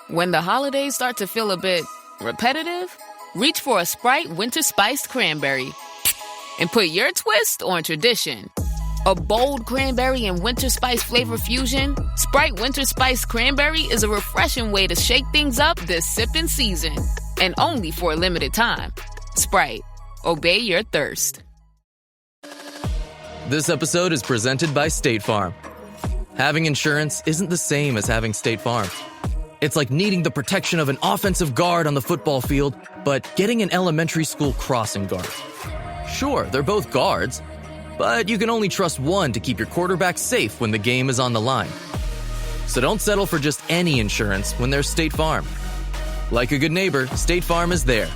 When the holidays start to feel a bit repetitive, reach for a Sprite Winter Spiced Cranberry and put your twist on tradition. A bold cranberry and winter spice flavor fusion, Sprite Winter Spiced Cranberry is a refreshing way to shake things up this sipping season. And only for a limited time. Sprite. Obey your thirst. This episode is presented by State Farm. Having insurance isn't the same as having State Farm. It's like needing the protection of an offensive guard on the football field, but getting an elementary school crossing guard. Sure, they're both guards, but you can only trust one to keep your quarterback safe when the game is on the line. So don't settle for just any insurance when there's State Farm. Like a good neighbor, State Farm is there.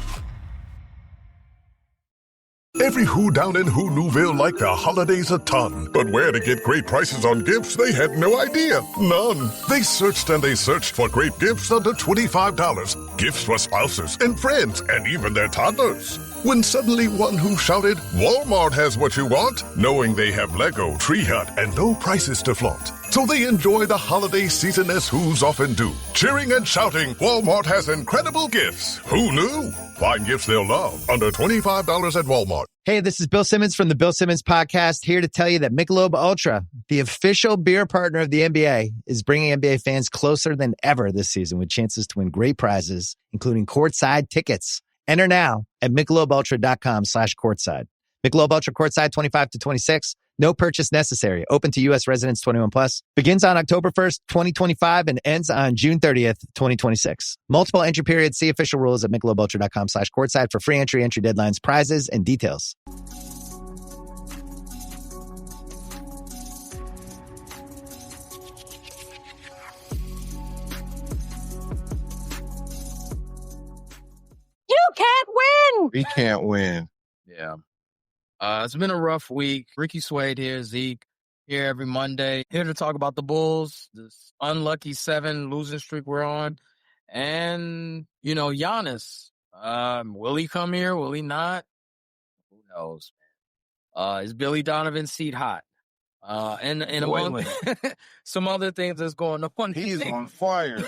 Every who down in Who Newville liked the holidays a ton. But where to get great prices on gifts, they had no idea. None. They searched and they searched for great gifts under $25. Gifts for spouses and friends and even their toddlers. When suddenly one who shouted, Walmart has what you want, knowing they have Lego, Tree Hut, and low prices to flaunt. So they enjoy the holiday season as Who's often do. Cheering and shouting, Walmart has incredible gifts. Who knew? Find gifts they'll love under $25 at Walmart. Hey, this is Bill Simmons from the Bill Simmons Podcast, here to tell you that Michelob Ultra, the official beer partner of the NBA, is bringing NBA fans closer than ever this season with chances to win great prizes, including courtside tickets. Enter now at MichelobUltra.com/courtside. Michelob Ultra Courtside 25 to 26. No purchase necessary. Open to U.S. residents 21 plus. Begins on October 1st, 2025 and ends on June 30th, 2026. Multiple entry periods. See official rules at MichelobUltra.com/courtside for free entry deadlines, prizes, and details. You can't win! We can't win. Yeah. It's been a rough week. Ricky Suede here, Zeke here every Monday. Here to talk about the Bulls, this unlucky 7 losing streak we're on. And, Giannis. Will he come here? Will he not? Who knows? Is Billy Donovan's seat hot? And among some other things that's going on. He's on fire.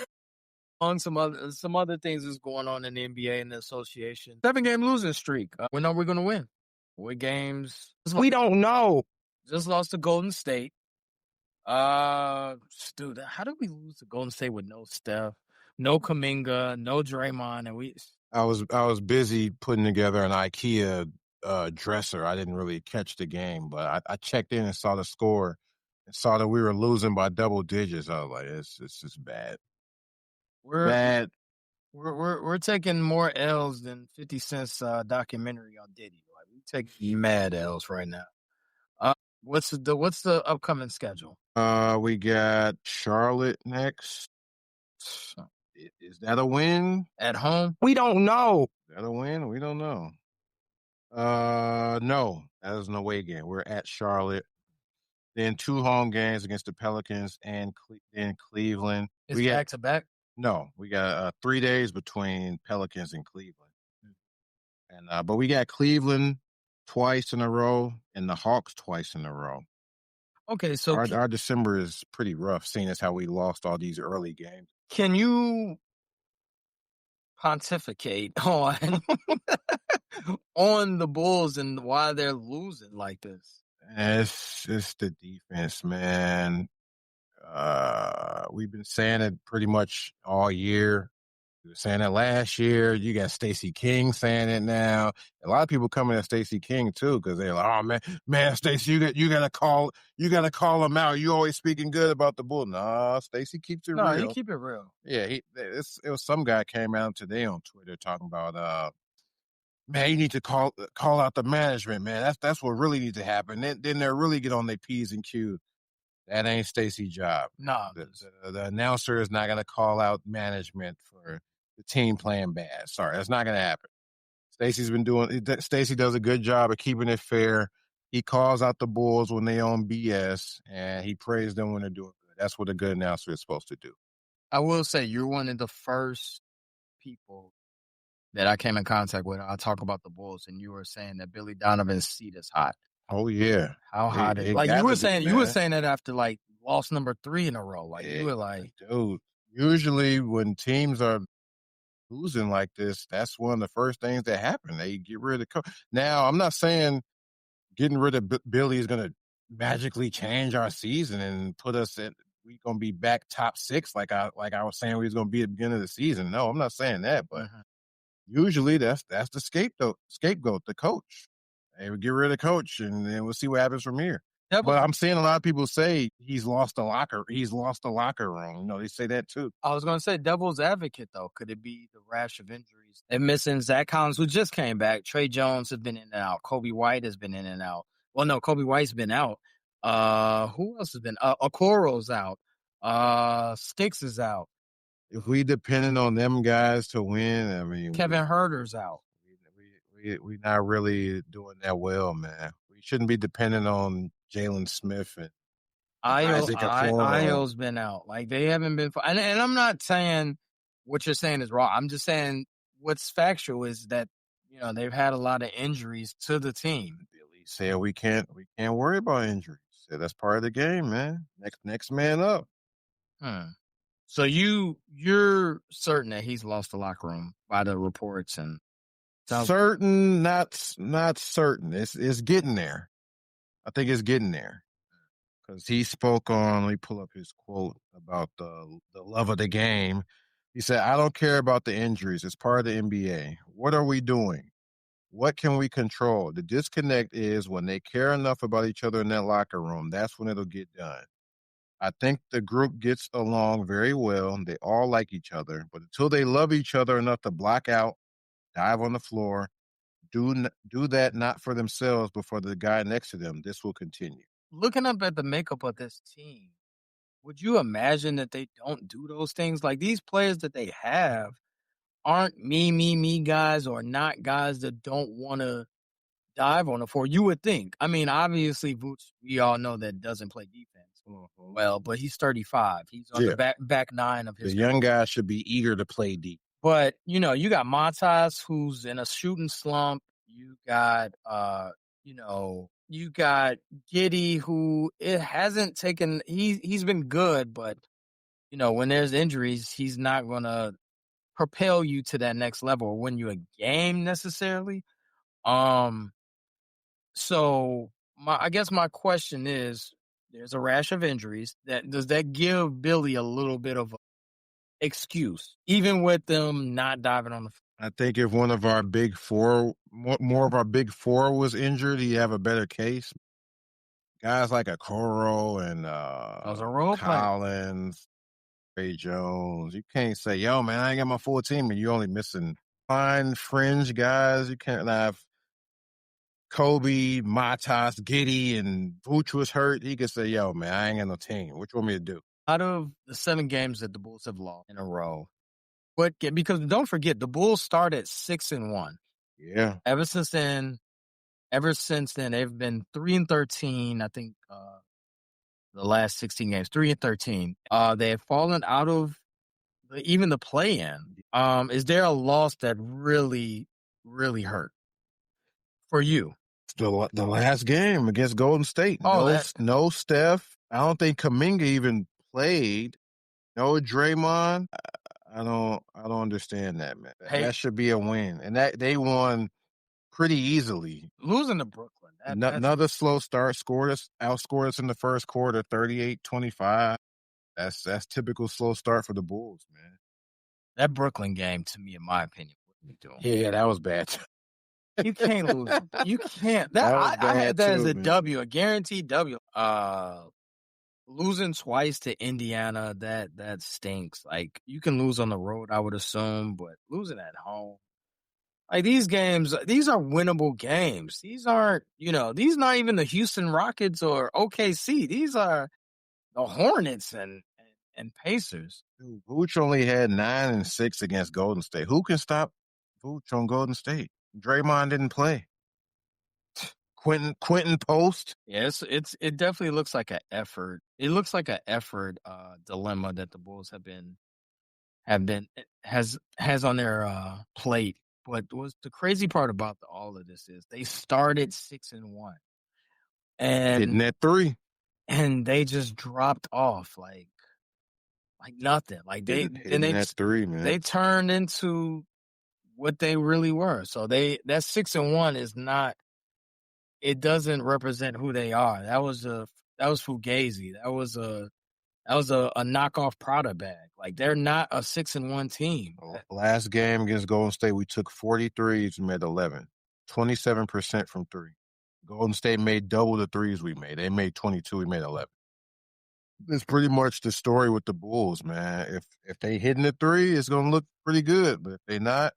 On some other things that's going on in the NBA and the association. 7-game losing streak. When are we going to win? What games? We don't know. Just lost to Golden State. Dude, how did we lose to Golden State with no Steph, no Kuminga, no Draymond, and I was busy putting together an IKEA dresser. I didn't really catch the game, but I checked in and saw the score and saw that we were losing by double digits. I was like, it's just bad. Bad. We're taking more L's than 50 Cent's documentary on Diddy. Like, we take mad L's right now. What's the upcoming schedule? We got Charlotte next. Is that a win? At home? We don't know. Is that a win? We don't know. No, that is an away game. We're at Charlotte. Then 2 home games against the Pelicans and then Cleveland. Is back to back? No, we got 3 days between Pelicans and Cleveland. And but we got Cleveland twice in a row and the Hawks twice in a row. Okay, so our December is pretty rough, seeing as how we lost all these early games. Can you pontificate on on the Bulls and why they're losing like this? It's the defense, man. We've been saying it pretty much all year. We were saying it last year. You got Stacey King saying it now. A lot of people coming at Stacey King too because they're like, "Oh man, Stacey, you gotta call him out. You always speaking good about the Bulls." Nah, Stacey keeps it real. No, he keep it real. Yeah, it was some guy came out today on Twitter talking about, man, you need to call out the management, man. That's what really needs to happen. Then they'll really get on their P's and Q's. That ain't Stacey's job. No. The announcer is not going to call out management for the team playing bad. Sorry, that's not going to happen. Stacey does a good job of keeping it fair. He calls out the Bulls when they own BS, and he praised them when they're doing good. That's what a good announcer is supposed to do. I will say you're one of the first people that I came in contact with. I talk about the Bulls, and you were saying that Billy Donovan's seat is hot. Oh yeah, how hot is it? Like you were saying that after like loss number 3 in a row. Like you were like, dude, Usually when teams are losing like this, that's one of the first things that happen. They get rid of the coach. Now, I'm not saying getting rid of Billy is going to magically change our season and put us at we're going to be back top 6 like I was saying we was going to be at the beginning of the season. No, I'm not saying that, but usually that's the scapegoat, the coach. Hey, we get rid of the coach and then we'll see what happens from here. But I'm seeing a lot of people say he's lost the locker room. They say that too. I was going to say devil's advocate, though. Could it be the rash of injuries? They're missing Zach Collins, who just came back. Trey Jones has been in and out. Kobe White has been in and out. Well, no, Kobe White's been out. Who else has been? Okoro's out. Sticks is out. If we depended on them guys to win, I mean, Kevin Herter's out. We're not really doing that well, man. We shouldn't be dependent on Jalen Smith and Isaac Okoro. Io's been out. Like, they haven't been. And I'm not saying what you're saying is wrong. I'm just saying what's factual is that, they've had a lot of injuries to the team. Billy said we can't worry about injuries. Said that's part of the game, man. Next man up. So you're certain that he's lost the locker room by the reports and certain, not certain. It's getting there. I think it's getting there because he spoke on. Let me pull up his quote about the love of the game. He said, "I don't care about the injuries. It's part of the NBA. What are we doing? What can we control? The disconnect is when they care enough about each other in that locker room. That's when it'll get done. I think the group gets along very well. They all like each other. But until they love each other enough to block out, dive on the floor, do that not for themselves, but for the guy next to them, this will continue." Looking up at the makeup of this team, would you imagine that they don't do those things? Like, these players that they have aren't me guys or not guys that don't want to dive on the floor. You would think. I mean, obviously, Vooch, we all know that doesn't play defense well, but he's 35. He's on the back nine of his The young guy should be eager to play deep. But, you got Montas, who's in a shooting slump. You got, you got Giddey, who it hasn't taken. He's been good, but, when there's injuries, he's not going to propel you to that next level or win you a game necessarily. So I guess my question is, there's a rash of injuries. Does that give Billy a little bit of excuse, even with them not diving on the floor? I think if one of our big four, more of our big four was injured, he'd have a better case. Guys like Okoro and Those are role Collins, Trey Jones, you can't say, yo, man, I ain't got my full team, and you're only missing fine fringe guys. You can't have Kobe, Matas, Giddey, and Vooch was hurt. He could say, yo, man, I ain't got no team. What you want me to do? Out of the 7 games that the Bulls have lost in a row, because don't forget, the Bulls started 6-1. Yeah. Ever since then, they've been 3-13. I think the last 16 games, 3-13. They have fallen out of even the play-in. Is there a loss that really, really hurt for you? The last game against Golden State. No Steph. I don't think Kuminga even played. No Draymond. I don't understand that, man. That should be a win, and that they won pretty easily. Losing to Brooklyn. Another slow start. Outscored us in the first quarter, 38-25. That's typical slow start for the Bulls, man. That Brooklyn game, to me, in my opinion, what are you doing? Yeah, that was bad. You can't lose. You can't. I had that as a W, a guaranteed W. Losing twice to Indiana, that stinks. Like, you can lose on the road, I would assume, but losing at home. Like, these games, these are winnable games. These aren't, these not even the Houston Rockets or OKC. These are the Hornets and Pacers. Dude, Vooch only had 9 and 6 against Golden State. Who can stop Vooch on Golden State? Draymond didn't play. Quentin Post. Yes, it definitely looks like an effort. It looks like an effort dilemma that the Bulls has on their plate. But what's the crazy part about all of this is they started 6-1 and hitting that 3, and they just dropped off. Like, like nothing. Like Hitting that three, man. They turned into what they really were. So that 6-1 is not. It doesn't represent who they are. That was fugazi. That was a knockoff Prada bag. Like they're not a 6-1 team. Last game against Golden State, we took 43s and made 11, 27% from three. Golden State made double the threes we made. They made 22. We made 11. It's pretty much the story with the Bulls, man. If they hitting the three, it's gonna look pretty good. But if they not,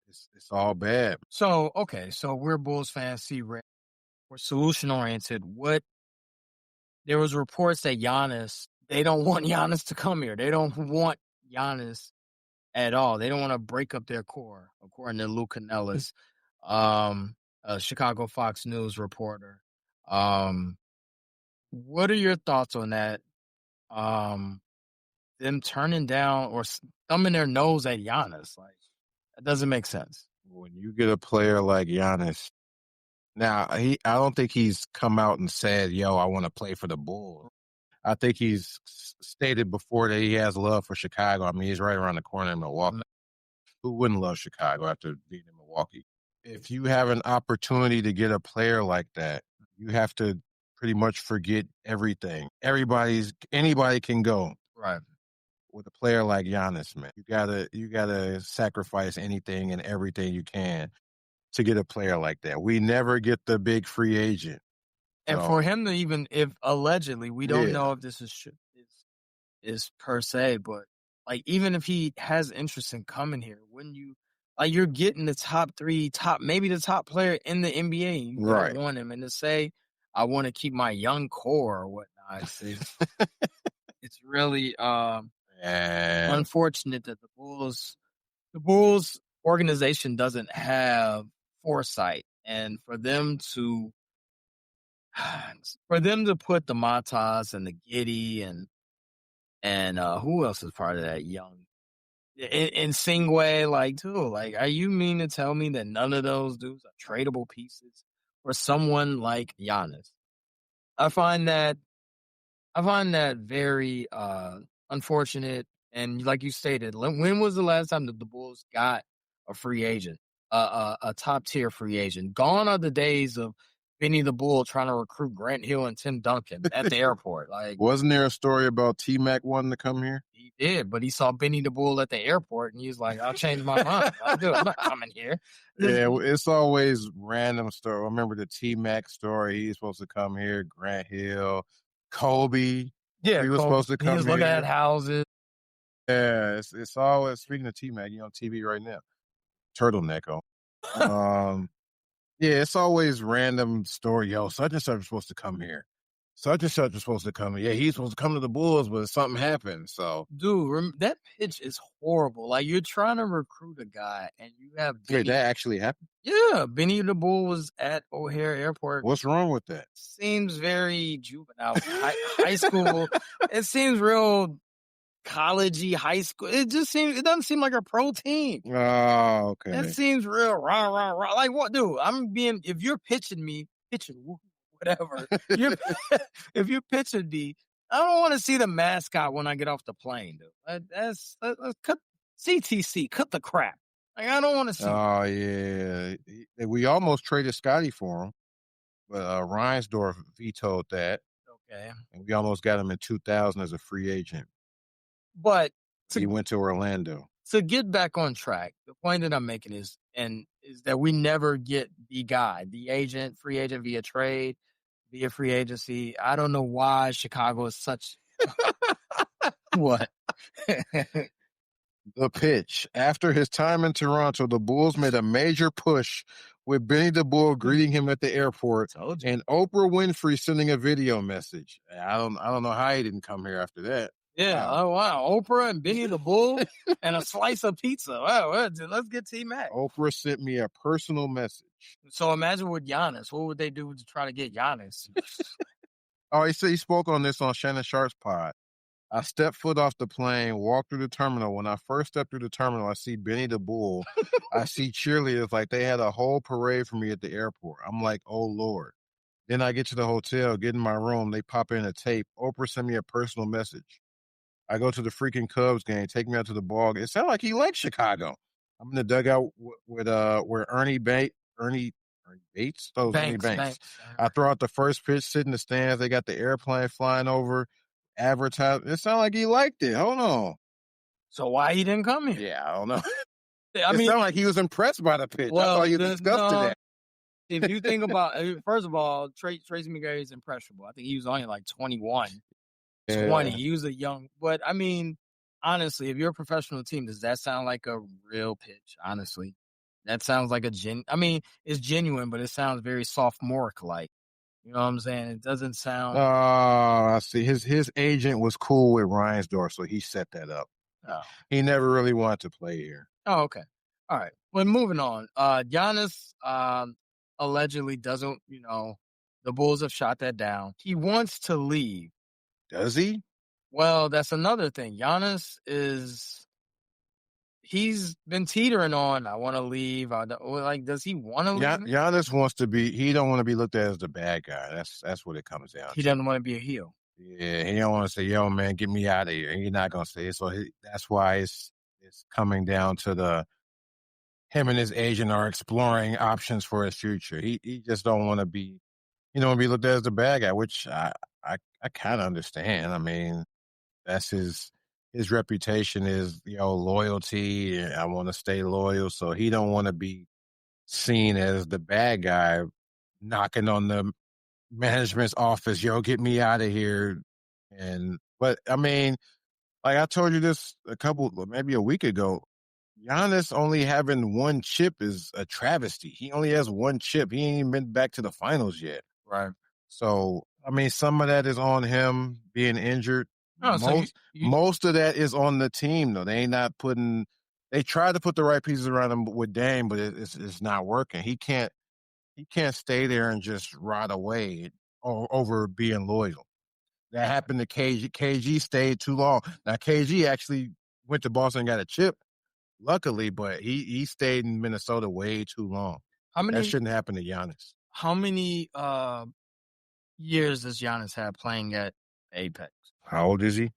it's all bad. So okay, so we're Bulls fans. We're solution oriented. There was reports that they don't want Giannis to come here. They don't want Giannis at all. They don't want to break up their core, according to Lou Canellis, a Chicago Fox News reporter. What are your thoughts on that? Them turning down or thumbing their nose at Giannis. Like, that doesn't make sense. When you get a player like Giannis, now I don't think he's come out and said, "Yo, I want to play for the Bulls." I think he's stated before that he has love for Chicago. I mean, he's right around the corner in Milwaukee. Who wouldn't love Chicago after being in Milwaukee? If you have an opportunity to get a player like that, you have to pretty much forget everything. Anybody can go. Right. With a player like Giannis, man, you gotta sacrifice anything and everything you can to get a player like that. We never get the big free agent. And for him to even, if allegedly, we don't know if this is per se, but like even if he has interest in coming here, wouldn't you? Like you're getting the maybe the top player in the NBA. You don't want him, and to say I want to keep my young core or whatnot. It's really unfortunate that the Bulls organization doesn't have foresight, and for them to put the Matas and the Giddey and who else is part of that young in Singway, are you mean to tell me that none of those dudes are tradable pieces for someone like Giannis? I find that very unfortunate. And like you stated, when was the last time that the Bulls got a free agent, a top tier free agent? Gone are the days of Benny the Bull trying to recruit Grant Hill and Tim Duncan at the airport. Like, wasn't there a story about T-Mac wanting to come here? He did, but he saw Benny the Bull at the airport, and he was like, "I'll change my mind. I'm not coming here." Yeah, it's always random story. I remember the T-Mac story. He's supposed to come here. Grant Hill, Kobe. Yeah, he was supposed to come here. He was looking at houses. Yeah, it's always, speaking of T-Mac, on TV right now. Turtleneck on. Yeah, it's always random story. Yo, such and such was supposed to come here. Such and such was supposed to come here. Yeah, he's supposed to come to the Bulls, but something happened. So, dude, that pitch is horrible. Like, you're trying to recruit a guy, and you have Benny. That actually happened? Yeah, Benny the Bull was at O'Hare Airport. What's wrong with that? Seems very juvenile. High school. It seems real collegey, high school. It doesn't seem like a pro team. Oh, okay. That seems real rah. Like, what, dude? If you're pitching me, whatever. If you're pitching me, I don't want to see the mascot when I get off the plane, dude. Let's cut CTC, cut the crap. Like, I don't want to see. Oh, yeah. We almost traded Scotty for him, but Reinsdorf vetoed that. Okay. And we almost got him in 2000 as a free agent. But he went to Orlando. To get back on track, the point that I'm making is that we never get the guy, the agent, free agent via trade, via free agency. I don't know why Chicago is such. What? The pitch. After his time in Toronto, the Bulls made a major push with Benny the Bull greeting him at the airport and Oprah Winfrey sending a video message. I don't know how he didn't come here after that. Yeah. Wow. Oh, wow. Oprah and Benny the Bull and a slice of pizza. Wow. Let's get T-Mac. Oprah sent me a personal message. So imagine with Giannis. What would they do to try to get Giannis? He spoke on this on Shannon Sharp's pod. I stepped foot off the plane, walked through the terminal. When I first stepped through the terminal, I see Benny the Bull. I see cheerleaders like they had a whole parade for me at the airport. I'm like, oh, Lord. Then I get to the hotel, get in my room. They pop in a tape. Oprah sent me a personal message. I go to the freaking Cubs game. Take me out to the ball game. It sounded like he likes Chicago. I'm in the dugout with where Ernie Bates. Oh, Ernie Banks. I throw out the first pitch, sit in the stands. They got the airplane flying over. Advertise. It sounded like he liked it. Hold on. So why he didn't come here? Yeah, I don't know. I It mean, sounded like he was impressed by the pitch. I thought he was disgusted at it. If you think about, first of all, Tracy McGrady is impressionable. I think he was only like 21, 20. He was a young, but I mean, honestly, if you're a professional team, does that sound like a real pitch? Honestly, that sounds like I mean, it's genuine, but it sounds very sophomoric like. You know what I'm saying? It doesn't sound. Oh, I see. His agent was cool with Reinsdorf, so he set that up. Oh. He never really wanted to play here. Oh, okay. All right. Well, moving on. Giannis allegedly doesn't, the Bulls have shot that down. He wants to leave. Does he? Well, that's another thing. He's been teetering on, I want to leave. Does he want to leave? Giannis wants to be, he don't want to be looked at as the bad guy. That's what it comes down to. He doesn't want to be a heel. Yeah, he don't want to say, yo, man, get me out of here. He's not going to say it. So that's why it's coming down to him and his agent are exploring options for his future. He just don't want to be, be looked at as the bad guy, which I kind of understand. I mean, that's his reputation is, loyalty. And I want to stay loyal. So he don't want to be seen as the bad guy knocking on the management's office, get me out of here. But I mean, like I told you this maybe a week ago, Giannis only having one chip is a travesty. He only has one chip. He ain't even been back to the finals yet. Right. So, I mean, some of that is on him being injured. Oh, most of that is on the team, though. They try to put the right pieces around him with Dame, but it's not working. He can't stay there and just rot away over being loyal. That happened to KG. KG stayed too long. Now, KG actually went to Boston and got a chip, luckily, but he stayed in Minnesota way too long. That shouldn't happen to Giannis. How many years does Giannis have playing at Apex? How old is he?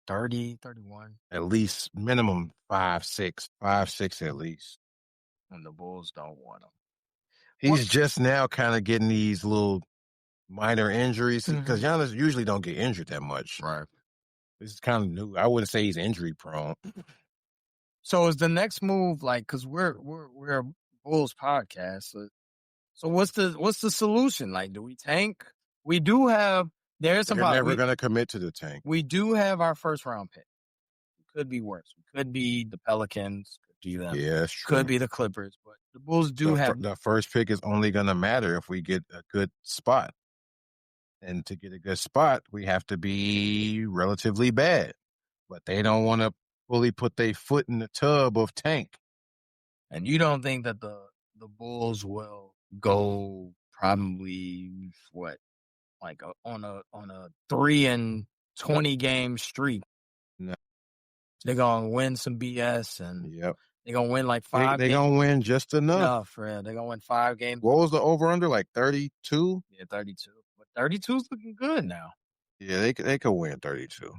30, 31. At least minimum 5'6", 5'6" at least. And the Bulls don't want him. He's just now kind of getting these little minor injuries because Giannis usually don't get injured that much. Right. This is kind of new. I wouldn't say he's injury prone. So is the next move because we're a Bulls podcast. So what's the solution? Like, do we tank? We do have. There's some. They're never going to commit to the tank. We do have our first round pick. It could be worse. It could be the Pelicans. Could be them. Yeah, could be the Clippers. But the Bulls do have the first pick is only going to matter if we get a good spot. And to get a good spot, we have to be relatively bad. But they don't want to fully put their foot in the tub of tank. And you don't think that the Bulls will go probably on a 3-20 game streak? No. They're gonna win some BS and they're gonna win like 5. They're gonna win just enough. They're gonna win 5 games. What was the over under? Like 32? Yeah, 32. But 32 is looking good now. Yeah, they could win 32.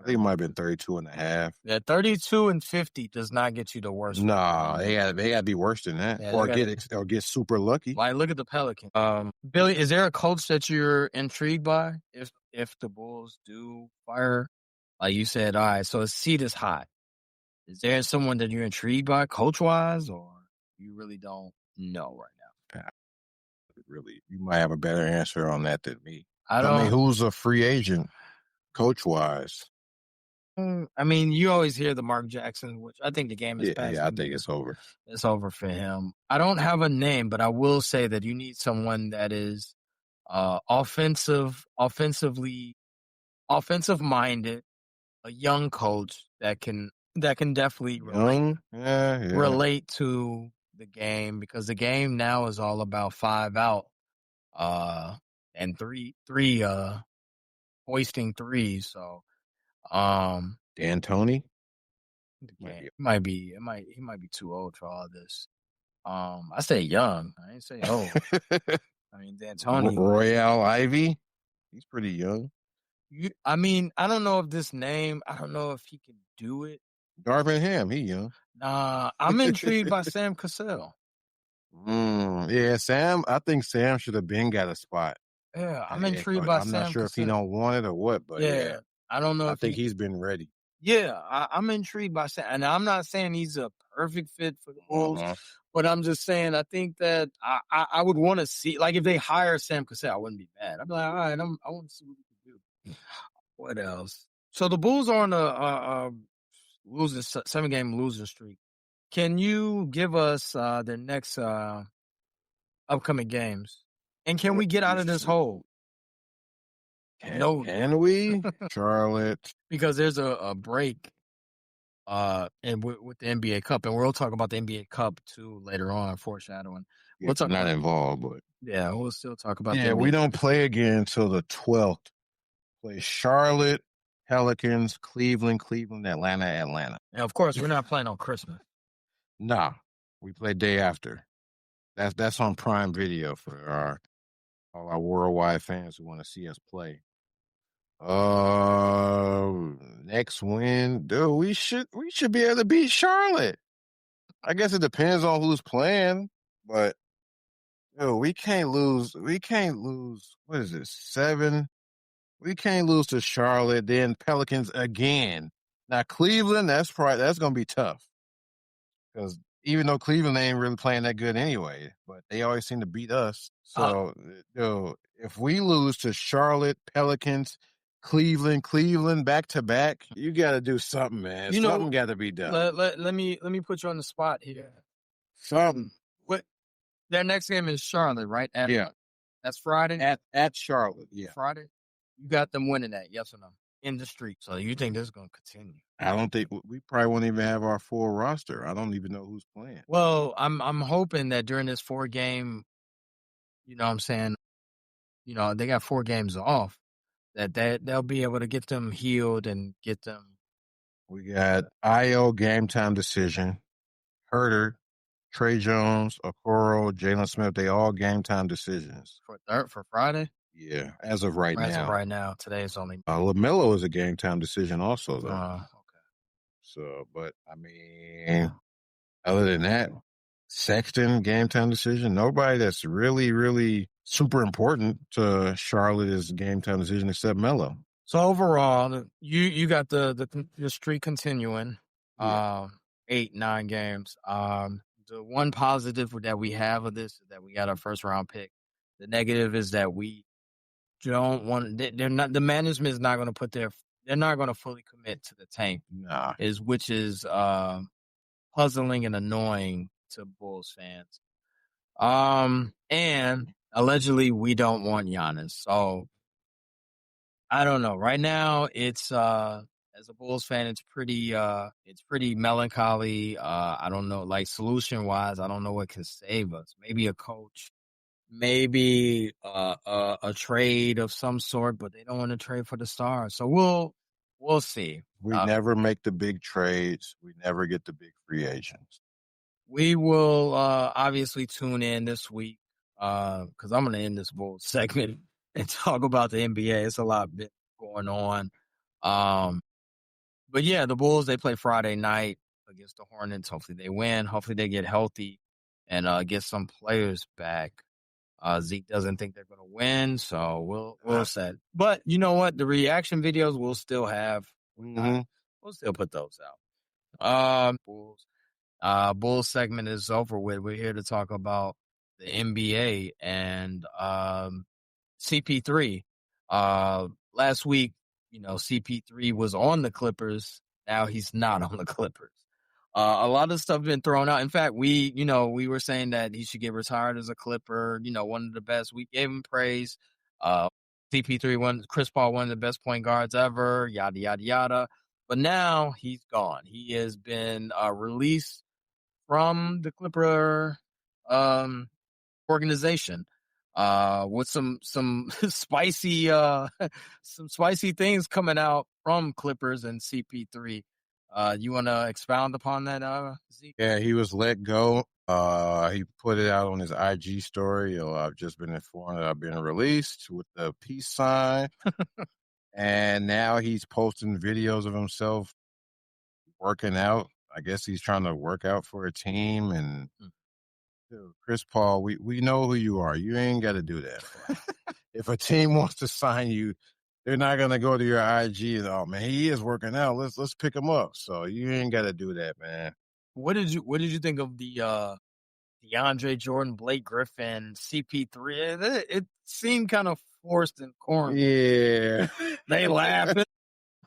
I think it might have been 32.5. Yeah, 32 and 50 does not get you the worst. Nah, they got to be worse than that, or get super lucky. Like, look at the Pelicans. Billy, is there a coach that you're intrigued by? If the Bulls do fire, like you said, all right, so the seat is hot. Is there someone that you're intrigued by, coach wise, or you really don't know right now? Really, you might have a better answer on that than me. I mean, who's a free agent, coach wise? I mean, you always hear the Mark Jackson, which I think the game is past. Yeah, I think it's over. It's over for him. I don't have a name, but I will say that you need someone that is offensively minded, a young coach that can definitely relate to the game, because the game now is all about 5 out and three hoisting threes. So D'Antoni? He might be too old for all this. I say young. I ain't say old. I mean, D'Antoni. Royale Ivy? He's pretty young. I mean, I don't know if this name, I don't know if he can do it. Darvin Ham, he young. Nah, I'm intrigued by Sam Cassell. Yeah, Sam. I think Sam should have been got a spot. Yeah, I'm intrigued by I'm Sam not sure if he Cassell. don't want it or what, but yeah, I don't know I if think he's been ready. Yeah, I'm intrigued by Sam, and I'm not saying he's a perfect fit for the Bulls, but I'm just saying I think that I would want to see, like, if they hire Sam Cassell, I wouldn't be mad. I'd be like, all right, I want to see what he can do. What else? So the Bulls are on a losing 7-game losing streak. Can you give us their next upcoming games, and can we get out of this hole? Can we? Charlotte. Because there's a break and with the NBA Cup, and we'll talk about the NBA Cup too later on, foreshadowing. Yeah, We'll talk not about, involved, but we'll still talk about. Yeah, we don't play again until the 12th. Play Charlotte, Pelicans, Cleveland, Atlanta. And of course, we're not playing on Christmas. Nah, we play day after. That's on Prime Video for all our worldwide fans who want to see us play. Next win, dude, we should be able to beat Charlotte. I guess it depends on who's playing, but dude, we can't lose. What is this? 7? We can't lose to Charlotte, then Pelicans again. Now Cleveland, that's gonna be tough because even though Cleveland ain't really playing that good anyway, but they always seem to beat us. So, if we lose to Charlotte, Pelicans, Cleveland back to back, you got to do something, man. Something got to be done. Let me put you on the spot here. Something. What? Their next game is Charlotte, right? That's Friday. At Charlotte, yeah. Friday. You got them winning that, yes or no? In the streak. So you think this is going to continue? I don't think we probably won't even have our full roster. I don't even know who's playing. Well, I'm hoping that during this 4-game, you know what I'm saying, they got 4 games off, that they'll be able to get them healed and get them. We got IO game time decision, Herter, Trey Jones, Okoro, Jalen Smith. They all game time decisions for Friday. Yeah, as of right now. As of right now, today is only. LaMelo is a game time decision also, though. Okay. So, but I mean, other than that, Sexton game time decision. Nobody that's really, really super important to Charlotte is game time decision except Melo. So overall, you got the streak continuing. 8, 9 games. The one positive that we have of this is that we got our first round pick. The negative is that we don't want. They're not. The management is not going to put their. They're not going to fully commit to the tank. Nah. Which is puzzling and annoying to Bulls fans. And allegedly we don't want Giannis. So I don't know. Right now, it's as a Bulls fan, it's pretty melancholy. I don't know, like solution wise, I don't know what can save us. Maybe a coach, maybe a trade of some sort, but they don't want to trade for the stars. So we'll see. We never make the big trades. We never get the big free agents. We will obviously tune in this week because I'm going to end this Bulls segment and talk about the NBA. It's a lot going on. But yeah, the Bulls, they play Friday night against the Hornets. Hopefully they win. Hopefully they get healthy and get some players back. Zeke doesn't think they're going to win, so we'll set. But you know what? The reaction videos we'll still have. We'll still put those out. Bulls segment is over with. We're here to talk about the NBA and CP3. Last week, CP3 was on the Clippers. Now he's not on the Clippers. A lot of stuff been thrown out. In fact, we were saying that he should get retired as a Clipper. One of the best. We gave him praise. CP3 Chris Paul, one of the best point guards ever. Yada yada yada. But now he's gone. He has been released from the Clipper organization with some spicy things coming out from Clippers and CP3. You want to expound upon that, Zeke? Yeah, he was let go. He put it out on his IG story. I've just been informed that I've been released with the peace sign. And now he's posting videos of himself working out. I guess he's trying to work out for a team. And dude, Chris Paul, we know who you are. You ain't got to do that. If a team wants to sign you, they're not gonna go to your IG and, oh man, he is working out. Let's pick him up. So you ain't got to do that, man. What did you think of the DeAndre Jordan, Blake Griffin, CP3? It seemed kind of forced and corny. Yeah. They laughed.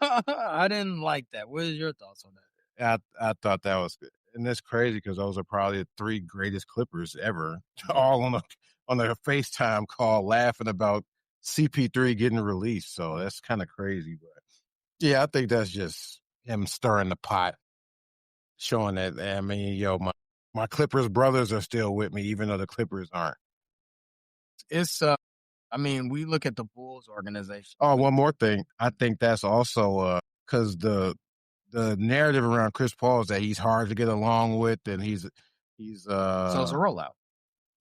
I didn't like that. What is your thoughts on that? I thought that was good. And that's crazy because those are probably the 3 greatest Clippers ever, all on a FaceTime call laughing about CP3 getting released. So that's kind of crazy. But yeah, I think that's just him stirring the pot, showing that, I mean, yo, my Clippers brothers are still with me, even though the Clippers aren't. It's I mean, we look at the Bulls organization. Oh, one more thing. I think that's also because the narrative around Chris Paul is that he's hard to get along with, and he's so it's a rollout.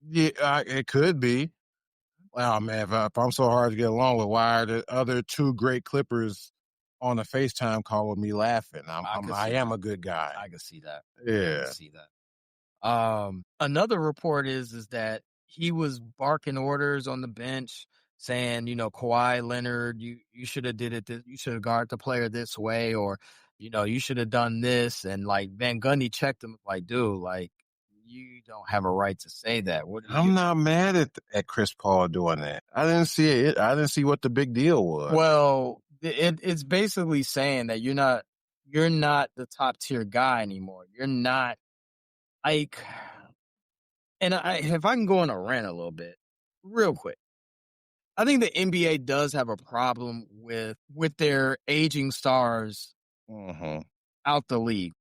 Yeah, it could be. Wow, man, if I'm so hard to get along with, why are the other 2 great Clippers on a FaceTime call with me laughing? I am a good guy. I can see that. Yeah. I can see that. Another report is that he was barking orders on the bench saying, Kawhi Leonard, you should have did it. You should have guarded the player this way, or, you should have done this. And like Van Gundy checked him like, dude, like, you don't have a right to say that. I'm not mad at Chris Paul doing that. I didn't see it. I didn't see what the big deal was. Well, it's basically saying that you're not the top tier guy anymore. You're not like, and if I can go on a rant a little bit, real quick, I think the NBA does have a problem with their aging stars out the league.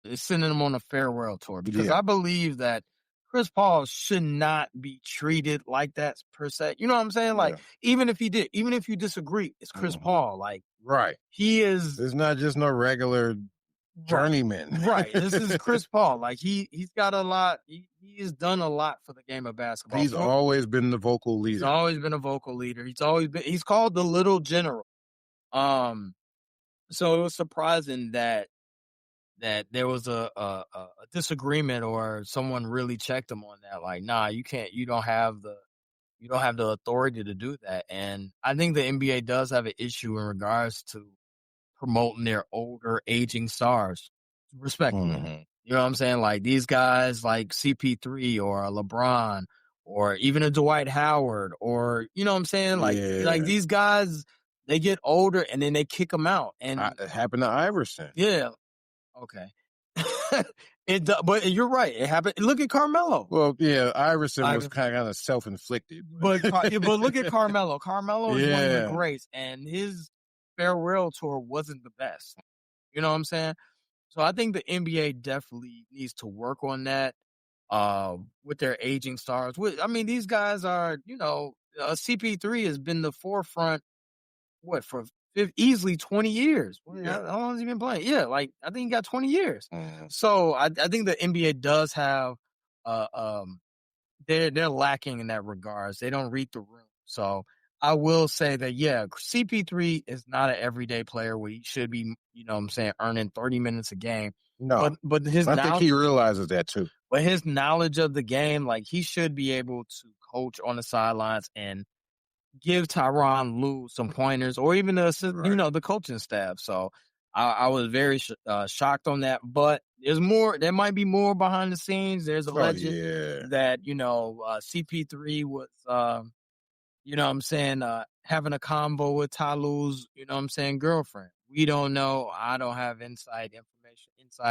It's sending them on a farewell tour because I believe that Chris Paul should not be treated like that per se. You know what I'm saying? Like, even if you disagree, it's Chris Paul. Like, right. He is. It's not just no regular journeyman. Right. This is Chris Paul. Like, he's got a lot. He has done a lot for the game of basketball. He's always been the vocal leader. He's always been a vocal leader. He's called the little general. So it was surprising that there was a disagreement or someone really checked him on that. Like, nah, you don't have the authority to do that. And I think the NBA does have an issue in regards to promoting their older, aging stars. Respectfully. You know what I'm saying? Like these guys like CP3 or a LeBron or even a Dwight Howard or, you know what I'm saying? Like these guys, they get older and then they kick them out. And it happened to Iverson. Yeah. Okay. But you're right. It happened. Look at Carmelo. Well, yeah, Iverson was kind of self-inflicted. But look at Carmelo. Carmelo is one of the greats, and his farewell tour wasn't the best. You know what I'm saying? So I think the NBA definitely needs to work on that with their aging stars. I mean, these guys are, CP3 has been the forefront, for easily 20 years. How long has he been playing? Yeah, like I think he got 20 years. So I think the NBA does have they're lacking in that regards. They don't read the room. So I will say that CP3 is not an everyday player where he should be, earning 30 minutes a game. No. But I think he realizes that too. But his knowledge of the game, like he should be able to coach on the sidelines and give Tyronn Lue some pointers or even the coaching staff. So I was very shocked on that, but there's more. There might be more behind the scenes. There's a legend that CP3 was, having a combo with Ty Lue's, girlfriend. We don't know. I don't have inside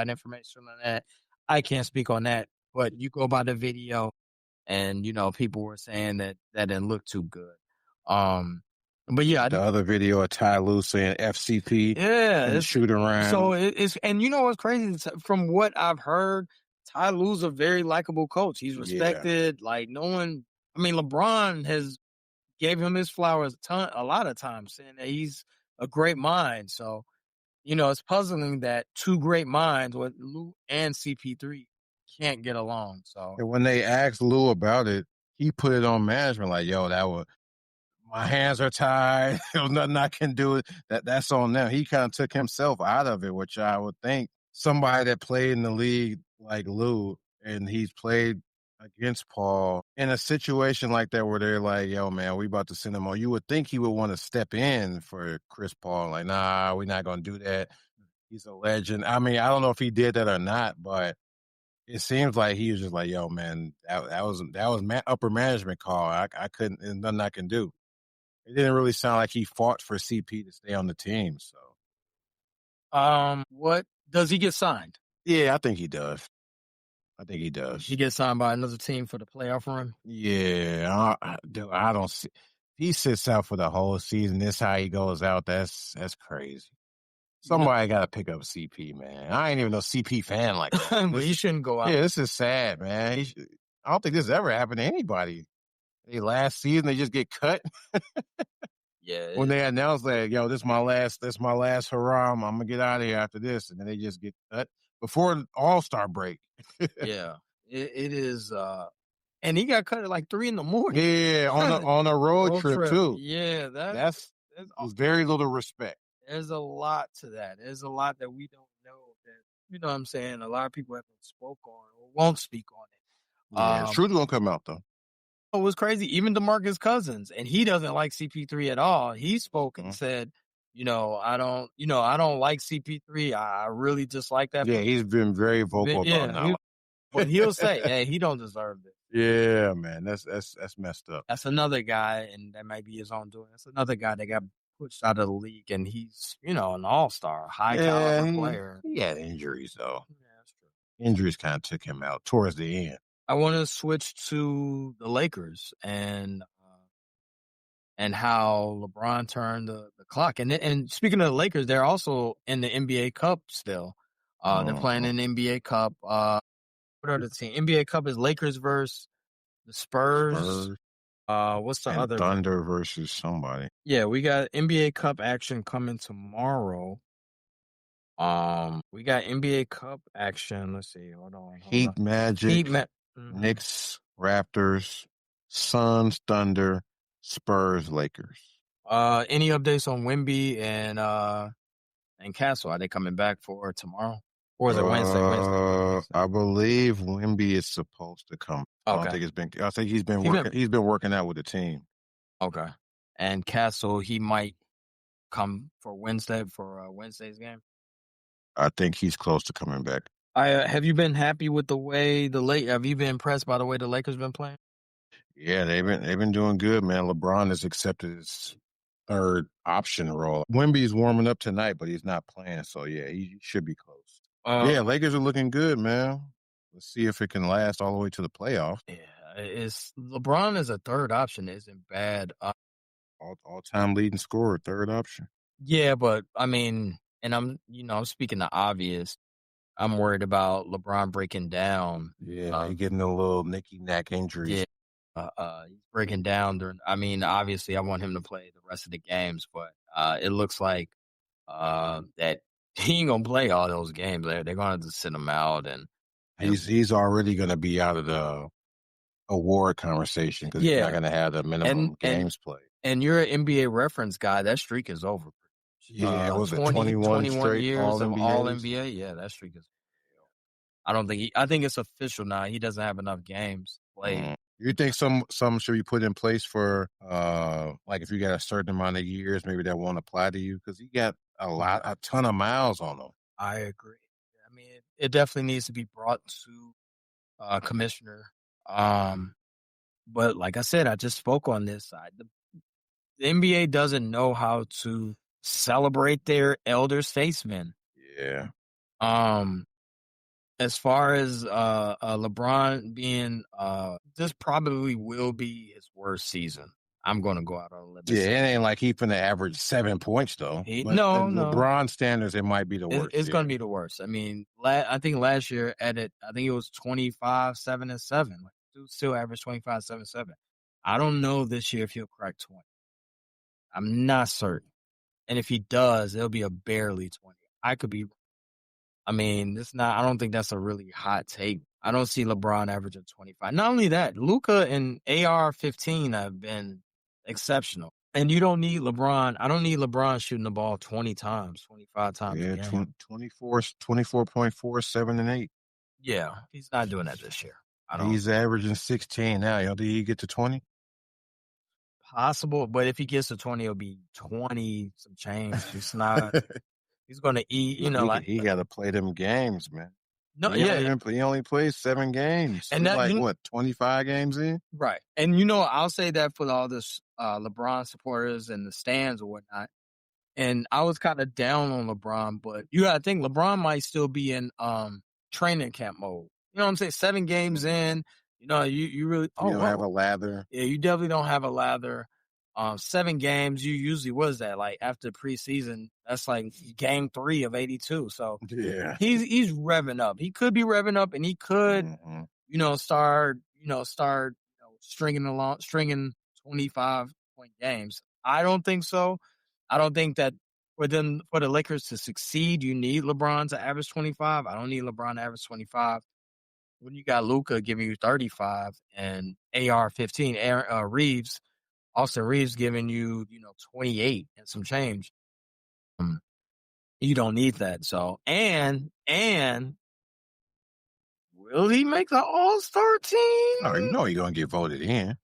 information on that. I can't speak on that. But you go by the video, and people were saying that didn't look too good. But yeah, the other video of Ty Lue saying FCP, and shoot around. So it's, and you know what's crazy? From what I've heard, Ty Lue's a very likable coach. He's respected. Like no one. I mean, LeBron has gave him his flowers a lot of times, saying that he's a great mind. So it's puzzling that two great minds, with Lue and CP3, can't get along. So and when they asked Lue about it, he put it on management like, "Yo, my hands are tied. There's nothing I can do. That's on them. He kind of took himself out of it, which I would think somebody that played in the league like Lou, and he's played against Paul in a situation like that where they're like, yo, man, we about to send him on. You would think he would want to step in for Chris Paul. Like, nah, we're not going to do that. He's a legend. I mean, I don't know if he did that or not, but it seems like he was just like, yo, man, that was upper management call. I couldn't, there's nothing I can do. It didn't really sound like he fought for CP to stay on the team. So, what does he get signed? yeah, I think he does. I think he does. He gets signed by another team for the playoff run? Yeah, I don't see. He sits out for the whole season. This how he goes out. That's crazy. Somebody got to pick up CP, man. I ain't even no CP fan like that. But he shouldn't go out. Yeah, this is sad, man. I don't think this ever happened to anybody. Last season, they just get cut. Yeah. When they announced that, yo, this is my last hurrah. I'm gonna get out of here after this, and then they just get cut before the All-Star break. Yeah, it is. And he got cut at like 3 a.m. Yeah, on a road trip too. Yeah, that's very little respect. There's a lot to that. There's a lot that we don't know that, you know what I'm saying, a lot of people haven't spoke on or won't speak on it. Yeah, Truth won't come out though. It was crazy. Even DeMarcus Cousins, and he doesn't like CP3 at all. He spoke and said, I don't like CP3. I really dislike that. Yeah, he's been very vocal about that. But he'll say, hey, he don't deserve it. Yeah, man, that's messed up. That's another guy, and that might be his own doing. That's another guy that got pushed out of the league, and he's, an all-star, high-caliber player. He had injuries, though. Yeah, that's true. Injuries kind of took him out towards the end. I want to switch to the Lakers and how LeBron turned the clock. And speaking of the Lakers, they're also in the NBA Cup still. They're playing in the NBA Cup. What are the teams? NBA Cup is Lakers versus the Spurs. What's the other? Thunder versus somebody. Yeah, we got NBA Cup action coming tomorrow. We got NBA Cup action. Let's see. Hold on. Heat, Magic, Knicks, Raptors, Suns, Thunder, Spurs, Lakers. Any updates on Wemby and Castle? Are they coming back for tomorrow? Or is it Wednesday? I believe Wemby is supposed to come. Okay. I think he's been working out with the team. Okay. And Castle, he might come for Wednesday's game. I think he's close to coming back. Have you been happy with the way have you been impressed by the way the Lakers been playing? Yeah, they've been doing good, man. LeBron has accepted his third option role. Wemby's warming up tonight, but he's not playing, so yeah, he should be close. Yeah, Lakers are looking good, man. Let's see if it can last all the way to the playoffs. Yeah, LeBron as a third option isn't bad. All-time leading scorer, third option. Yeah, but I mean, and I'm speaking the obvious. I'm worried about LeBron breaking down. Yeah, he's getting a little nicky-knack injuries. Yeah, he's breaking down. Obviously, I want him to play the rest of the games, but it looks like that he ain't gonna play all those games. They're gonna have to sit him out, and he's already gonna be out of the award conversation because he's not gonna have the minimum games played. And you're an NBA reference guy. That streak is over. Yeah, was it 21 straight years all of NBA? All NBA? Yeah, that streak is. I think it's official now. He doesn't have enough games played. You think some should be put in place for like if you got a certain amount of years, maybe that won't apply to you because he got a ton of miles on him. I agree. I mean, it definitely needs to be brought to commissioner. But like I said, I just spoke on this side. The NBA doesn't know how to celebrate their elder statesmen. Yeah. As far as LeBron being, this probably will be his worst season. I'm going to go out on a limb. Yeah, it ain't like he's going to average 7 points though. No. LeBron standards, it might be the worst. It's going to be the worst. I mean, I think last year I think it was 25, 7, and 7. Like, dude still averaged 25, 7, 7. I don't know this year if he'll crack 20. I'm not certain. And if he does, it'll be a barely 20. I could be. I mean, I don't think that's a really hot take. I don't see LeBron averaging 25. Not only that, Luka and AR-15 have been exceptional. And you don't need LeBron. I don't need LeBron shooting the ball 20 times, 25 times a Yeah, game. 24.4, 7 and 8. Yeah, he's not doing that this year. I don't. He's averaging 16 now. You know, did he get to 20? Possible, but if he gets to 20, it'll be 20 some change. It's not. He's going to eat. You know, he got to play them games, man. no, He yeah, only plays 7 games. and He's that like what, 25 games in? right. And you know, I'll say that for all this LeBron supporters and the stands or whatnot. And I was kind of down on LeBron, but you got to think LeBron might still be in training camp mode. You know what I'm saying? 7 games in, you know, you really You don't have a lather. Yeah, you definitely don't have a lather. 7 games, you usually what is that like after preseason? That's like game 3 of 82. So Yeah, he's revving up. He could be revving up, and he could start stringing 25-point games. I don't think so. I don't think that for the Lakers to succeed, you need LeBron to average 25. I don't need LeBron to average 25. When you got Luka giving you 35 and AR 15, Austin Reeves giving you 28 and some change. You don't need that. So and will he make the All-Star team? No, you know he's gonna get voted in.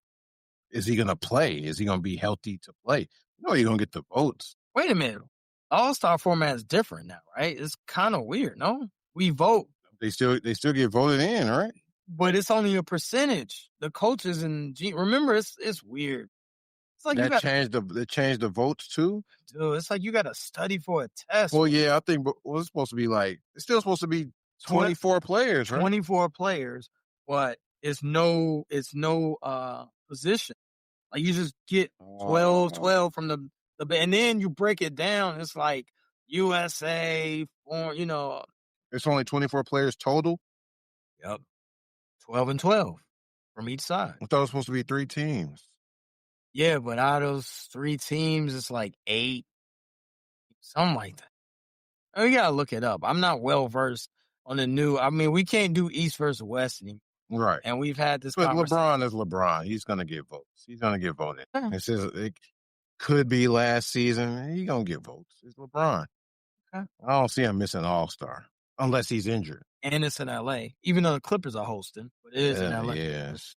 Is he gonna play? Is he gonna be healthy to play? No, you're gonna get the votes. Wait a minute. All-Star format is different now, right? It's kind of weird, no? We vote. They still get voted in, right? But it's only a percentage. The coaches remember, it's weird. It's like they changed the votes too. Dude, it's like you got to study for a test. Well, yeah, I think it's supposed to be like it's still supposed to be 24 players, right? 24 players, but it's no position. Like you just get 12 from the and then you break it down. It's like USA, or It's only 24 players total. Yep, 12 and 12 from each side. I thought it was supposed to be 3 teams. Yeah, but out of those 3 teams, it's like 8, something like that. We gotta look it up. I'm not well versed on the new. I mean, we can't do East versus West anymore. Right. And we've had this. But LeBron is LeBron. He's gonna get votes. He's gonna get voted. It says it could be last season. He's gonna get votes. It's LeBron. Okay. I don't see him missing All-Star unless he's injured. And it's in LA, even though the Clippers are hosting, but it is in LA. Yeah, it's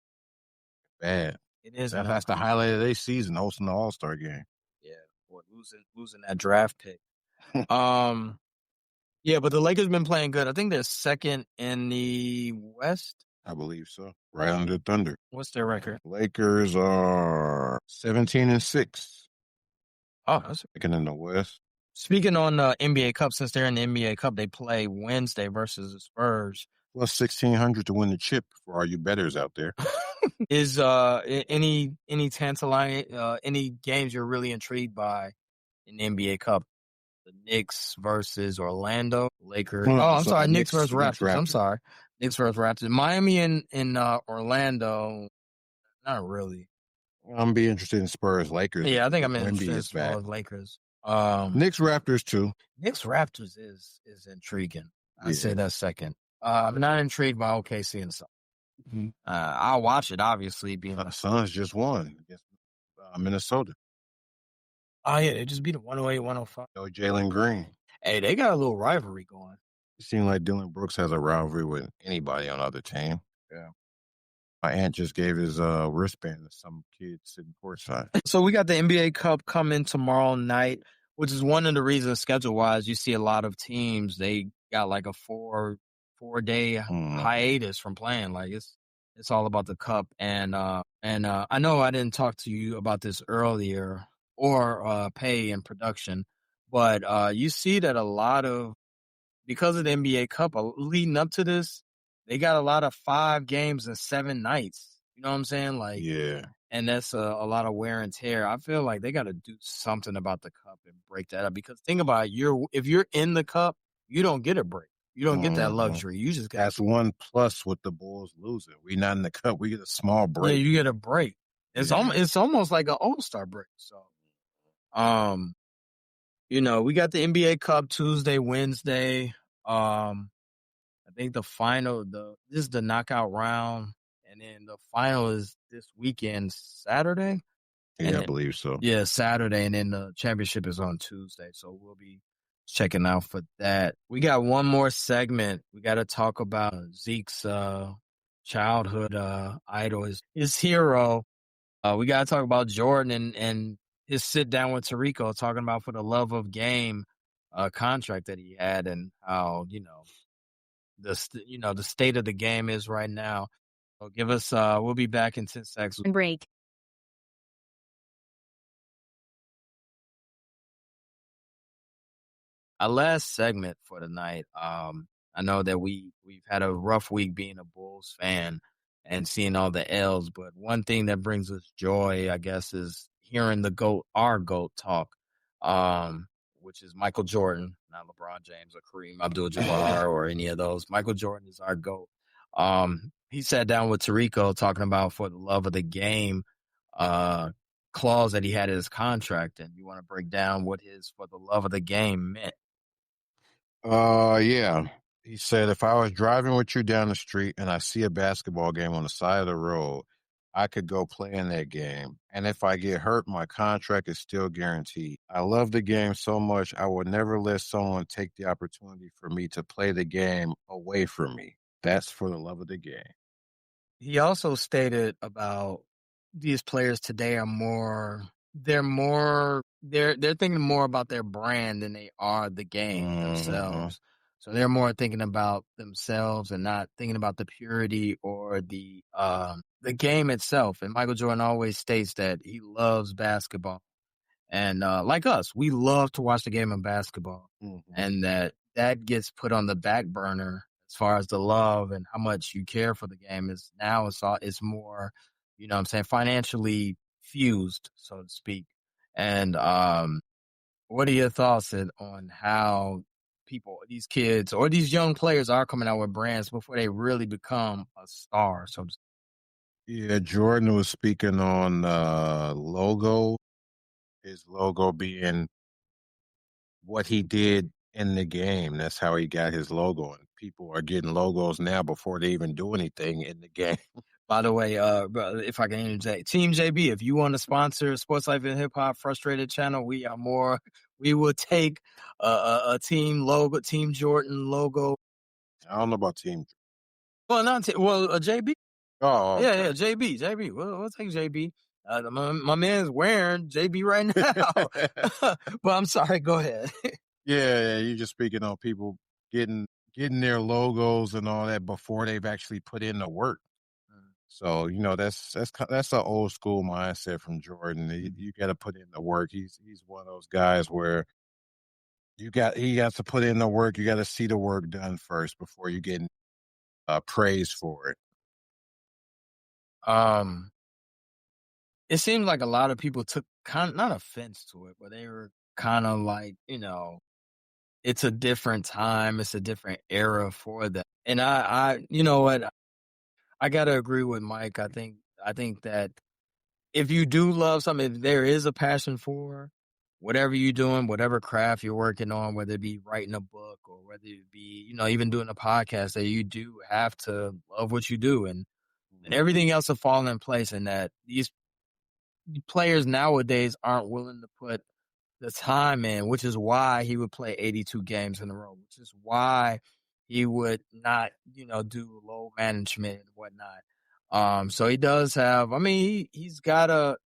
bad. It is. That's the highlight of their season, hosting the All-Star game. Yeah, boy, losing that draft pick. Yeah, but the Lakers been playing good. I think they're second in the West. I believe so. Right under Thunder. What's their record? Lakers are 17-6. Oh, that's second in the West. Speaking on the NBA Cup, since they're in the NBA Cup, they play Wednesday versus the Spurs. Plus 1,600 to win the chip for all you bettors out there. Is any tantalizing any games you're really intrigued by in the NBA Cup? The Knicks versus Orlando, Lakers. I'm sorry, Knicks versus Raptors. I'm sorry, Knicks versus Raptors. Miami and Orlando, not really. I'm be interested in Spurs, Lakers. Yeah, I think I'm interested in Spurs, Lakers. Knicks Raptors too. Knicks Raptors is intriguing. I'd say that's second. I'm not intrigued by OKC and stuff. Mm-hmm. I'll watch it, obviously. Being the Suns just won against Minnesota. Oh, yeah, they just beat them 108-105. No Jalen Green. Hey, they got a little rivalry going. It seems like Dylan Brooks has a rivalry with anybody on the other team. Yeah. My aunt just gave his wristband to some kid sitting courtside. So we got the NBA Cup coming tomorrow night, which is one of the reasons schedule-wise you see a lot of teams, they got like a four-day hiatus from playing. Like it's all about the Cup. And I know I didn't talk to you about this earlier or pay and production, but you see that a lot of, because of the NBA Cup leading up to this, they got a lot of 5 games and 7 nights. You know what I'm saying? Like, yeah. And that's a lot of wear and tear. I feel like they got to do something about the Cup and break that up. Because think about it, if you're in the Cup, you don't get a break. You don't get that luxury. You just got. That's one plus with the Bulls losing. We not in the Cup. We get a small break. Yeah, you get a break. It's almost like an All-Star break. So, we got the NBA Cup Tuesday, Wednesday. I think the final, this is the knockout round, and then the final is this weekend, Saturday. Yeah, I believe so. Yeah, Saturday, and then the championship is on Tuesday, so we'll be checking out for that. We got one more segment. We got to talk about Zeke's childhood idol, his hero. We got to talk about Jordan and his sit down with Tarico, talking about for the love of game contract that he had, and how the state of the game is right now. So give us. We'll be back in 10 seconds. Break. Our last segment for the night. I know that we've had a rough week being a Bulls fan and seeing all the L's, but one thing that brings us joy, I guess, is hearing our GOAT talk, which is Michael Jordan, not LeBron James or Kareem Abdul-Jabbar or any of those. Michael Jordan is our GOAT. He sat down with Tarico talking about for the love of the game clause that he had in his contract, and you want to break down what his for the love of the game meant. Yeah. He said, if I was driving with you down the street and I see a basketball game on the side of the road, I could go play in that game. And if I get hurt, my contract is still guaranteed. I love the game so much, I would never let someone take the opportunity for me to play the game away from me. That's for the love of the game. He also stated about these players today they're thinking more about their brand than they are the game themselves. So they're more thinking about themselves and not thinking about the purity or the game itself. And Michael Jordan always states that he loves basketball. And like us, we love to watch the game of basketball. And that gets put on the back burner as far as the love and how much you care for the game is now it's more, financially fused, so to speak. And what are your thoughts on how these kids or these young players are coming out with brands before they really become a star? So to speak? Yeah, Jordan was speaking on logo, his logo being what he did in the game. That's how he got his logo. And people are getting logos now before they even do anything in the game. By the way, if I can interject, Team JB, if you want to sponsor Sports Life and Hip Hop Frustrated channel, we will take a team logo, Team Jordan logo. I don't know about Team. Well, JB. Oh, okay. Yeah, JB. We'll take JB. My man's wearing JB right now. But I'm sorry, go ahead. Yeah, you're just speaking on people getting their logos and all that before they've actually put in the work. So, that's an old school mindset from Jordan. You got to put in the work. He's one of those guys where he got to put in the work. You got to see the work done first before you get praise for it. It seems like a lot of people took not offense to it, but they were kind of like, it's a different time. It's a different era for them. And I you know what? I got to agree with Mike. I think that if you do love something, if there is a passion for whatever you're doing, whatever craft you're working on, whether it be writing a book or whether it be, even doing a podcast, that you do have to love what you do, and everything else will fall in place. And that these players nowadays aren't willing to put the time in, which is why he would play 82 games in a row, which is why he would not, do low management and whatnot. So he does have, he's got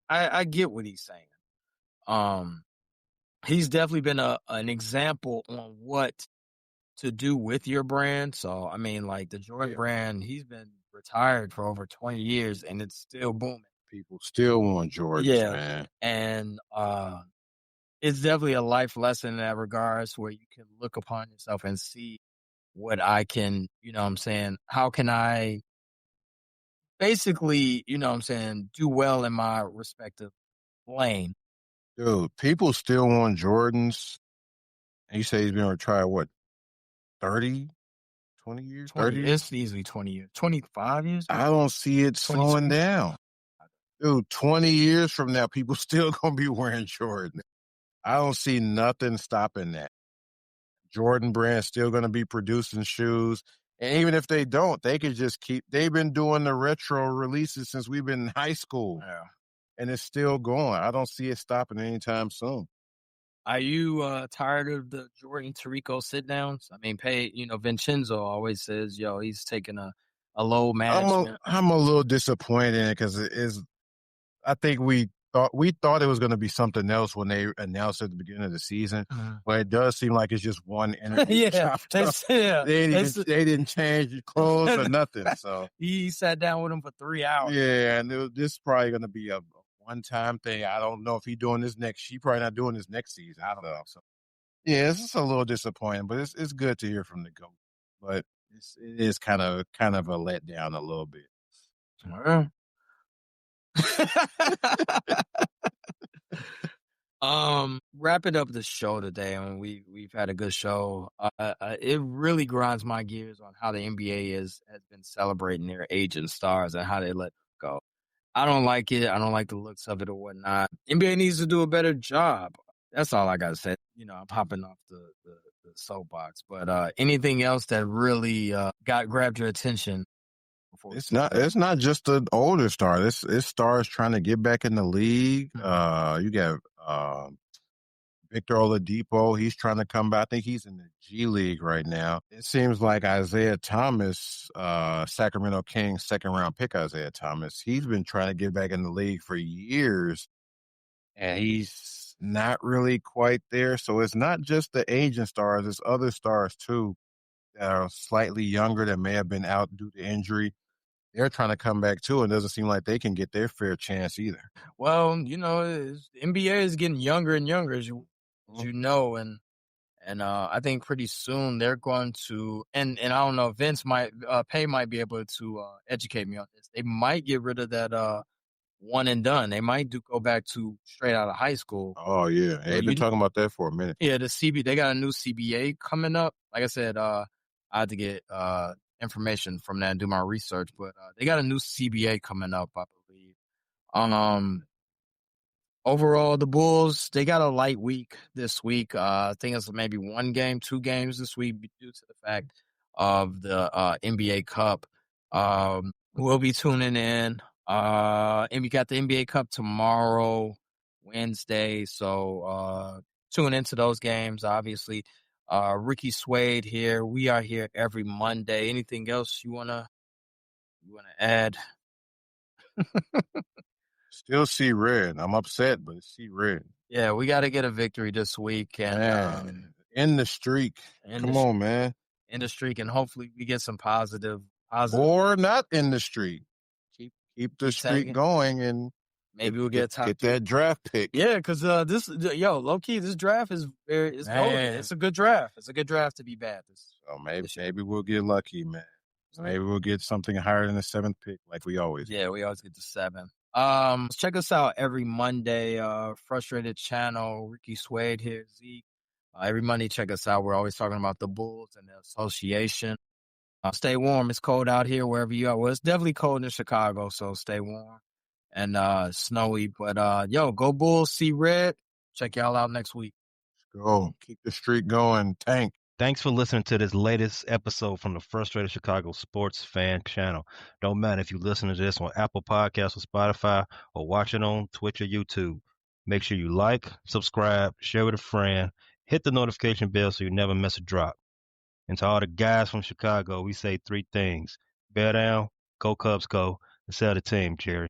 I get what he's saying. He's definitely been an example on what to do with your brand. So, like the Jordan brand, he's been retired for over 20 years and it's still booming. People still want Jordans, man. And, it's definitely a life lesson in that regards where you can look upon yourself and see what I can, how can I basically, do well in my respective lane. Dude, people still want Jordans. And you say he's been retired, what, 30, 20 years? 30? It's easily 20 years. 25 years? I don't see it slowing down. Dude, 20 years from now, people still going to be wearing Jordan. I don't see nothing stopping that. Jordan brand still going to be producing shoes. And even if they don't, they could just they've been doing the retro releases since we've been in high school. Yeah. and it's still going. I don't see it stopping anytime soon. Are you tired of the Jordan Tarico sit downs? I mean, Vincenzo always says, yo, he's taking a low management. I'm a little disappointed because it is. I think we thought it was going to be something else when they announced at the beginning of the season, but it does seem like it's just one interview. They didn't change clothes or nothing. So he sat down with him for 3 hours. Yeah, and this is probably going to be a one-time thing. I don't know if he's doing this next. He probably not doing this next season. I don't know. So yeah, it's just a little disappointing, but it's good to hear from the GOAT. But it is kind of a letdown a little bit. Wrapping up the show today, and we've had a good show. It really grinds my gears on how the NBA has been celebrating their aging stars and how they let them go. I don't like it. I don't like the looks of it or whatnot. NBA needs to do a better job. That's all I gotta say. I'm popping off the soapbox. But anything else that really grabbed your attention? It's not just the older stars. It's stars trying to get back in the league. You got Victor Oladipo. He's trying to come back. I think he's in the G League right now. It seems like Isaiah Thomas, Sacramento Kings second-round pick Isaiah Thomas, he's been trying to get back in the league for years, and he's not really quite there. So it's not just the aging stars. It's other stars, too, that are slightly younger that may have been out due to injury. They're trying to come back, too, and it doesn't seem like they can get their fair chance either. Well, the NBA is getting younger and younger, as you know, and I think pretty soon they're going to, and I don't know, Vince might be able to educate me on this. They might get rid of that one and done. They might go back to straight out of high school. Oh yeah, they've been talking about that for a minute. Yeah, they got a new CBA coming up. Like I said, I had to get information from that and do my research, but they got a new CBA coming up, I believe. Overall, the Bulls, they got a light week this week. I think it's maybe 1 game, 2 games this week due to the fact of the NBA Cup. We'll be tuning in. And we got the NBA Cup tomorrow, Wednesday. So tune into those games, obviously. Ricky Suede here. We are here every Monday. Anything else you wanna add? Still see red. I'm upset, but see red. Yeah, we got to get a victory this week and end the streak. Come on, man. End the streak, and hopefully we get some positive. Or not in the streak. Keep the streak going, and maybe we'll get that draft pick. Yeah, because low key, this draft is golden. It's a good draft. It's a good draft to be bad. Maybe we'll get lucky, man. Maybe we'll get something higher than the 7th pick, like we always do. Yeah, we always get the 7th. Check us out every Monday. Frustrated Channel, Ricky Suede here, Zeke. Every Monday, check us out. We're always talking about the Bulls and the association. Stay warm. It's cold out here wherever you are. Well, it's definitely cold in Chicago, so stay warm and snowy. But go Bulls, see red. Check y'all out next week. Let's go. Keep the streak going. Tank. Thanks for listening to this latest episode from the Frustrated Chicago Sports Fan Channel. Don't matter if you listen to this on Apple Podcasts or Spotify or watch it on Twitch or YouTube. Make sure you like, subscribe, share with a friend, hit the notification bell so you never miss a drop. And to all the guys from Chicago, we say 3 things. Bear down, go Cubs go, and sell the team, Jerry.